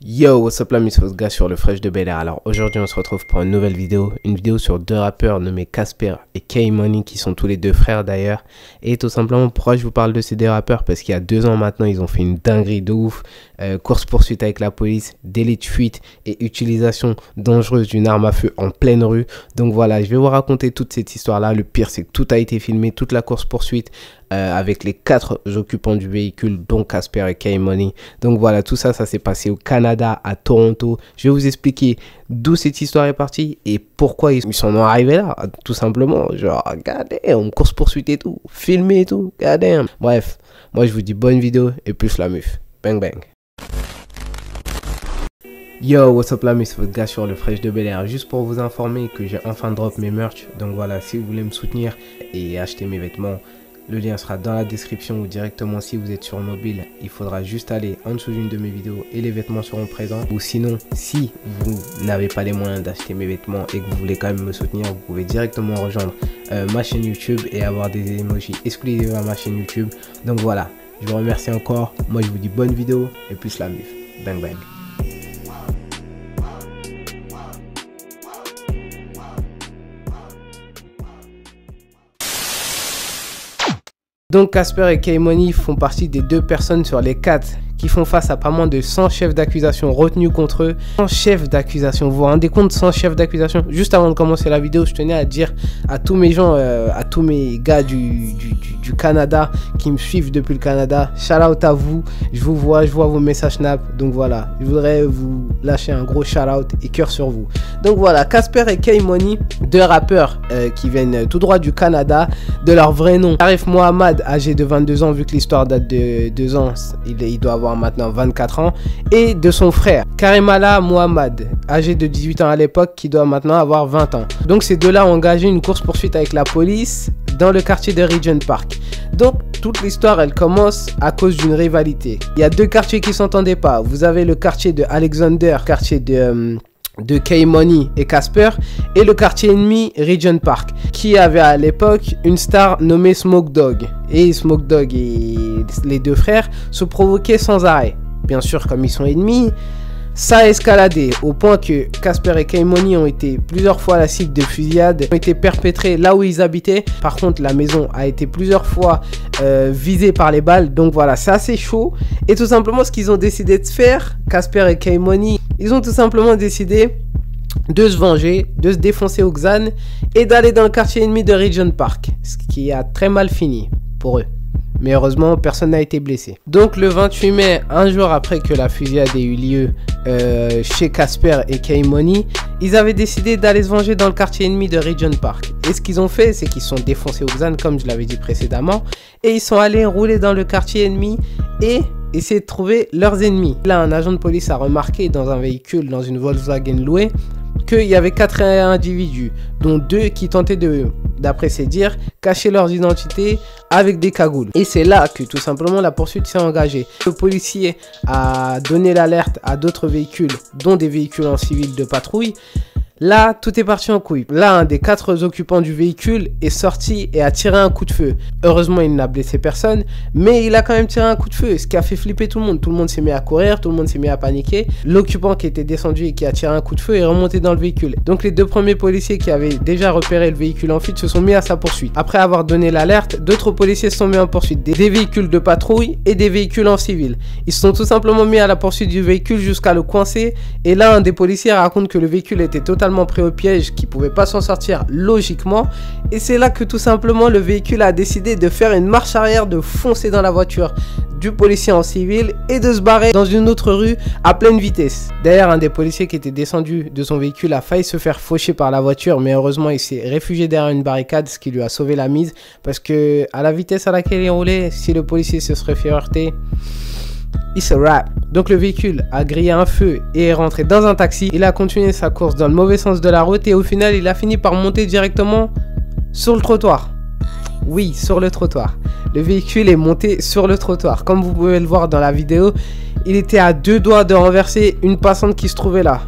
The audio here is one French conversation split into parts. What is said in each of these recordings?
Yo, what's up la Miss Gars sur le Fresh de Bel Air. Alors aujourd'hui on se retrouve pour une nouvelle vidéo. Une vidéo sur deux rappeurs nommés Casper et K-Money qui sont tous les deux frères d'ailleurs. Et tout simplement pourquoi je vous parle de ces deux rappeurs, parce qu'il y a 2 ans maintenant ils ont fait une dinguerie de ouf. Course poursuite avec la police, délit de fuite et utilisation dangereuse d'une arme à feu en pleine rue. Donc voilà, je vais vous raconter toute cette histoire là. Le pire c'est que tout a été filmé, toute la course poursuite. Avec les 4 occupants du véhicule, dont Casper et K-Money. Donc voilà, tout ça, ça s'est passé au Canada, à Toronto. Je vais vous expliquer d'où cette histoire est partie et pourquoi ils s'en sont arrivés là, tout simplement. Genre, regardez, on course-poursuite et tout, filmer et tout, regardez. Bref, moi je vous dis bonne vidéo et plus la muf. Bang bang. Yo, what's up la Miss Gars sur le Fresh de Bel Air. Juste pour vous informer que j'ai enfin drop mes merch. Donc voilà, si vous voulez me soutenir et acheter mes vêtements, le lien sera dans la description ou directement si vous êtes sur mobile. Il faudra juste aller en dessous d'une de mes vidéos et les vêtements seront présents. Ou sinon, si vous n'avez pas les moyens d'acheter mes vêtements et que vous voulez quand même me soutenir, vous pouvez directement rejoindre ma chaîne YouTube et avoir des emojis exclusifs à ma chaîne YouTube. Donc voilà, je vous remercie encore. Moi je vous dis bonne vidéo et plus la mif. Bang bang. Donc Casper et K-Money font partie des 2 personnes sur les 4 qui font face à pas moins de 100 chefs d'accusation retenus contre eux. 100 chefs d'accusation, vous vous rendez compte, 100 chefs d'accusation. Juste avant de commencer la vidéo, je tenais à dire à tous mes gens, à tous mes gars du Canada qui me suivent depuis le Canada, shout out à vous, je vois vos messages Snap, donc voilà, je voudrais vous lâcher un gros shout out et cœur sur vous. Donc voilà, Casper et K-Money, 2 rappeurs qui viennent tout droit du Canada, de leur vrai nom. Arif Mohamed, âgé de 22 ans, vu que l'histoire date de 2 ans, il doit avoir maintenant 24 ans, et de son frère Karimala Mohamed, âgé de 18 ans à l'époque, qui doit maintenant avoir 20 ans. Donc ces deux-là ont engagé une course poursuite avec la police dans le quartier de Regent Park. Donc toute l'histoire elle commence à cause d'une rivalité. Il y a 2 quartiers qui s'entendaient pas. Vous avez le quartier de Alexander, quartier de K-Money et Casper, et le quartier ennemi Regent Park, qui avait à l'époque une star nommée Smoke Dogg. Et Smoke Dogg et les 2 frères se provoquaient sans arrêt. Bien sûr, comme ils sont ennemis, ça a escaladé au point que Casper et K-Money ont été plusieurs fois la cible de fusillades, ont été perpétrées là où ils habitaient. Par contre, la maison a été plusieurs fois visée par les balles. Donc voilà, c'est assez chaud. Et tout simplement, ce qu'ils ont décidé de faire, Casper et K-Money, ils ont tout simplement décidé de se venger, de se défoncer au Xan et d'aller dans le quartier ennemi de Regent Park. Ce qui a très mal fini pour eux. Mais heureusement, personne n'a été blessé. Donc le 28 mai, un jour après que la fusillade ait eu lieu chez Casper et K-Money, ils avaient décidé d'aller se venger dans le quartier ennemi de Regent Park. Et ce qu'ils ont fait, c'est qu'ils sont défoncés au Xan, comme je l'avais dit précédemment, et ils sont allés rouler dans le quartier ennemi et essayer de trouver leurs ennemis. Là, un agent de police a remarqué dans un véhicule, dans une Volkswagen louée, qu'il y avait 4 individus, dont 2 qui tentaient de, d'après ses dires, cacher leurs identités avec des cagoules. Et c'est là que tout simplement la poursuite s'est engagée. Le policier a donné l'alerte à d'autres véhicules, dont des véhicules en civil de patrouille. Là, tout est parti en couille. Là, un des 4 occupants du véhicule est sorti et a tiré un coup de feu. Heureusement, il n'a blessé personne, mais il a quand même tiré un coup de feu, ce qui a fait flipper tout le monde. Tout le monde s'est mis à courir, tout le monde s'est mis à paniquer. L'occupant qui était descendu et qui a tiré un coup de feu est remonté dans le véhicule. Donc les 2 premiers policiers qui avaient déjà repéré le véhicule en fuite se sont mis à sa poursuite. Après avoir donné l'alerte, d'autres policiers se sont mis en poursuite. Des véhicules de patrouille et des véhicules en civil. Ils se sont tout simplement mis à la poursuite du véhicule jusqu'à le coincer. Et là, un des policiers raconte que le véhicule était totalement pris au piège, qui pouvait pas s'en sortir logiquement, et c'est là que tout simplement le véhicule a décidé de faire une marche arrière, de foncer dans la voiture du policier en civil et de se barrer dans une autre rue à pleine vitesse. D'ailleurs, un des policiers qui était descendu de son véhicule a failli se faire faucher par la voiture, mais heureusement il s'est réfugié derrière une barricade, ce qui lui a sauvé la mise, parce que à la vitesse à laquelle il roulait, si le policier se serait fait heurter, it's a wrap. Donc le véhicule a grillé un feu et est rentré dans un taxi. Il a continué sa course dans le mauvais sens de la route et au final il a fini par monter directement sur le trottoir. Oui, sur le trottoir. Le véhicule est monté sur le trottoir. Comme vous pouvez le voir dans la vidéo, il était à 2 doigts de renverser une passante qui se trouvait là.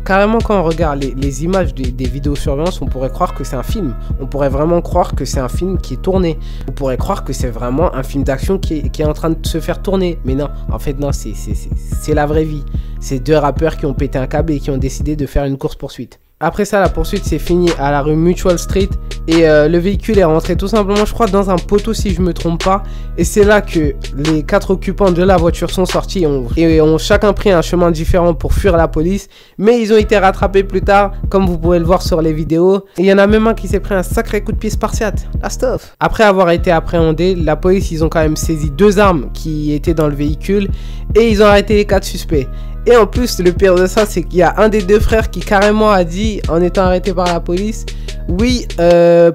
Carrément, quand on regarde les images des vidéosurveillance, on pourrait croire que c'est un film. On pourrait vraiment croire que c'est un film qui est tourné. On pourrait croire que c'est vraiment un film d'action qui est en train de se faire tourner. Mais non, en fait non, c'est la vraie vie. ces deux rappeurs qui ont pété un câble et qui ont décidé de faire une course-poursuite. Après ça, la poursuite s'est finie à la rue Mutual Street et le véhicule est rentré tout simplement, je crois, dans un poteau si je me trompe pas. Et c'est là que les 4 occupants de la voiture sont sortis et ont chacun pris un chemin différent pour fuir la police. Mais ils ont été rattrapés plus tard, comme vous pouvez le voir sur les vidéos. Et il y en a même un qui s'est pris un sacré coup de pied spartiate. La stuff. Après avoir été appréhendés, la police, ils ont quand même saisi 2 armes qui étaient dans le véhicule et ils ont arrêté les 4 suspects. Et en plus, le pire de ça, c'est qu'il y a un des 2 frères qui carrément a dit, en étant arrêté par la police, oui,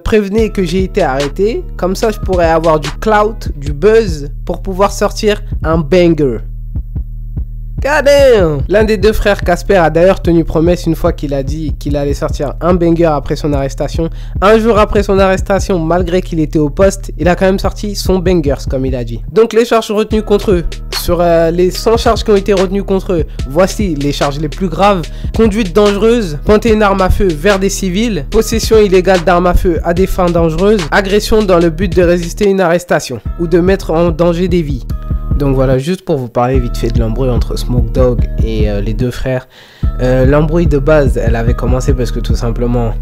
prévenez que j'ai été arrêté, comme ça je pourrais avoir du clout, du buzz, pour pouvoir sortir un banger. God damn! L'un des 2 frères, Casper, a d'ailleurs tenu promesse une fois qu'il a dit qu'il allait sortir un banger après son arrestation. Un jour après son arrestation, malgré qu'il était au poste, il a quand même sorti son bangers, comme il a dit. Donc les charges retenues contre eux. Sur les 100 charges qui ont été retenues contre eux, voici les charges les plus graves. Conduite dangereuse, pointer une arme à feu vers des civils, possession illégale d'armes à feu à des fins dangereuses, agression dans le but de résister à une arrestation ou de mettre en danger des vies. Donc voilà, juste pour vous parler vite fait de l'embrouille entre Smoke Dawg et les 2 frères. L'embrouille de base, elle avait commencé parce que tout simplement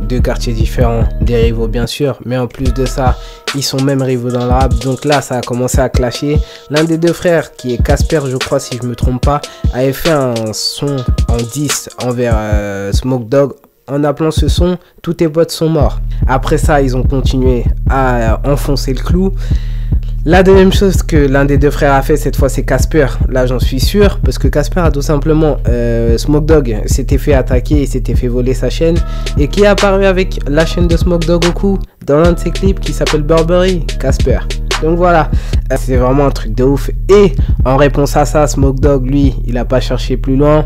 2 quartiers différents, des rivaux bien sûr, mais en plus de ça, ils sont même rivaux dans le rap. Donc là, ça a commencé à clasher. L'un des 2 frères, qui est Casper, je crois si je me trompe pas, avait fait un son en 10 envers Smoke Dawg, en appelant ce son « Tous tes potes sont morts ». Après ça, ils ont continué à enfoncer le clou. La deuxième chose que l'un des 2 frères a fait cette fois, c'est Casper. Là, j'en suis sûr, parce que Casper a tout simplement Smoke Dawg s'était fait attaquer et s'était fait voler sa chaîne, et qui est apparu avec la chaîne de Smoke Dawg au cou dans l'un de ses clips qui s'appelle Burberry, Casper. Donc voilà, c'est vraiment un truc de ouf. Et en réponse à ça, Smoke Dawg, lui, il a pas cherché plus loin.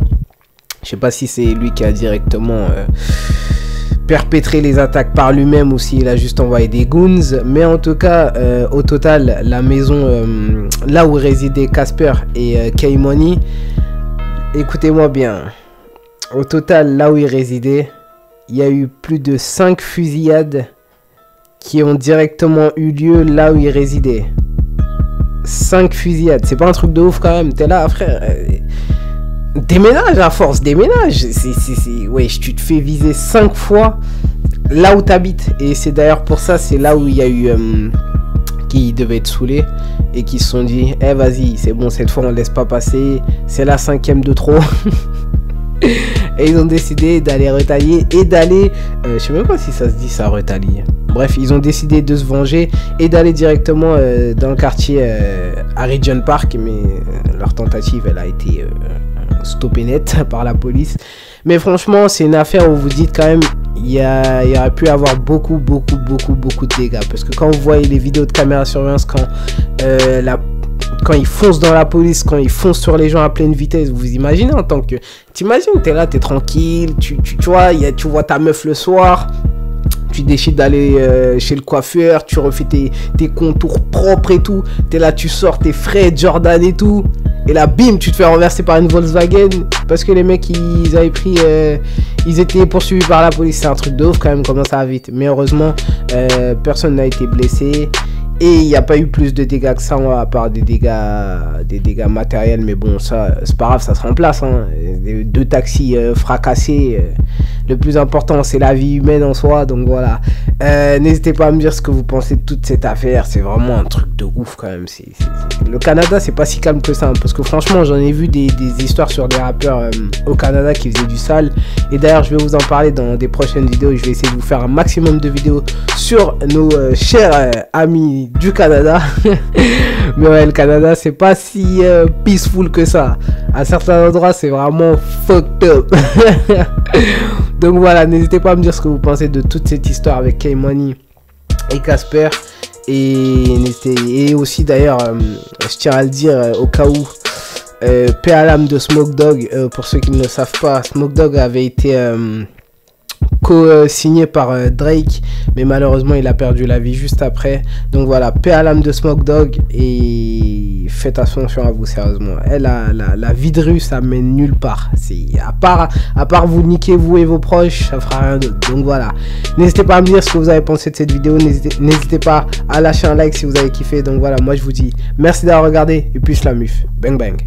Je sais pas si c'est lui qui a directement perpétrer les attaques par lui-même ou s'il a juste envoyé des goons, mais en tout cas au total la maison là où résidaient Casper et K-Money, écoutez-moi bien, au total là où ils résidaient, il y a eu plus de 5 fusillades qui ont directement eu lieu là où ils résidaient. 5 fusillades, c'est pas un truc de ouf quand même, t'es là frère, déménage à force, déménage. Wesh, tu te fais viser 5 fois là où t'habites. Et c'est d'ailleurs pour ça, c'est là où il y a eu qui devaient être saoulés et qui se sont dit, eh vas-y, c'est bon, cette fois on laisse pas passer, c'est la 5e de trop. Et ils ont décidé d'aller retailler et d'aller, je sais même pas si ça se dit ça, retailler. Bref, ils ont décidé de se venger et d'aller directement dans le quartier à Regent Park, mais leur tentative elle a été stoppée net par la police. Mais franchement, c'est une affaire où vous dites quand même, il y aurait pu avoir beaucoup de dégâts, parce que quand vous voyez les vidéos de caméra surveillance, quand ils foncent dans la police, quand ils foncent sur les gens à pleine vitesse, vous imaginez en tant que... T'imagines, t'es là, t'es tranquille, tu vois, tu vois ta meuf le soir, tu décides d'aller chez le coiffeur, tu refais tes contours propres et tout, t'es là, tu sors tes frais Jordan et tout, et là, bim, tu te fais renverser par une Volkswagen, parce que les mecs, ils avaient pris... ils étaient poursuivis par la police. C'est un truc de ouf quand même, comment ça va vite. Mais heureusement, personne n'a été blessé. Et il n'y a pas eu plus de dégâts que ça, à part des dégâts matériels. Mais bon, ça, c'est pas grave, ça se remplace. Hein. 2 taxis fracassés. Le plus important, c'est la vie humaine en soi. Donc voilà. N'hésitez pas à me dire ce que vous pensez de toute cette affaire. C'est vraiment un truc de ouf quand même. Le Canada, c'est pas si calme que ça. Hein, parce que franchement, j'en ai vu des histoires sur des rappeurs au Canada qui faisaient du sale. Et d'ailleurs, je vais vous en parler dans des prochaines vidéos. Je vais essayer de vous faire un maximum de vidéos sur nos chers amis du Canada. Mais ouais, le Canada, c'est pas si peaceful que ça. À certains endroits, c'est vraiment fucked up. Donc voilà, n'hésitez pas à me dire ce que vous pensez de toute cette histoire avec K-Money et Casper. Et aussi d'ailleurs, je tiens à le dire au cas où, paix à l'âme de Smoke Dawg. Pour ceux qui ne le savent pas, Smoke Dawg avait été co-signé par Drake, mais malheureusement il a perdu la vie juste après. Donc voilà, paix à l'âme de Smoke Dawg, et faites attention à vous, sérieusement. La vie de rue, ça mène nulle part. À part vous niquer vous et vos proches, ça fera rien d'autre. Donc voilà, n'hésitez pas à me dire ce que vous avez pensé de cette vidéo. N'hésitez pas à lâcher un like si vous avez kiffé. Donc voilà, moi je vous dis merci d'avoir regardé, et puis la muf, bang bang.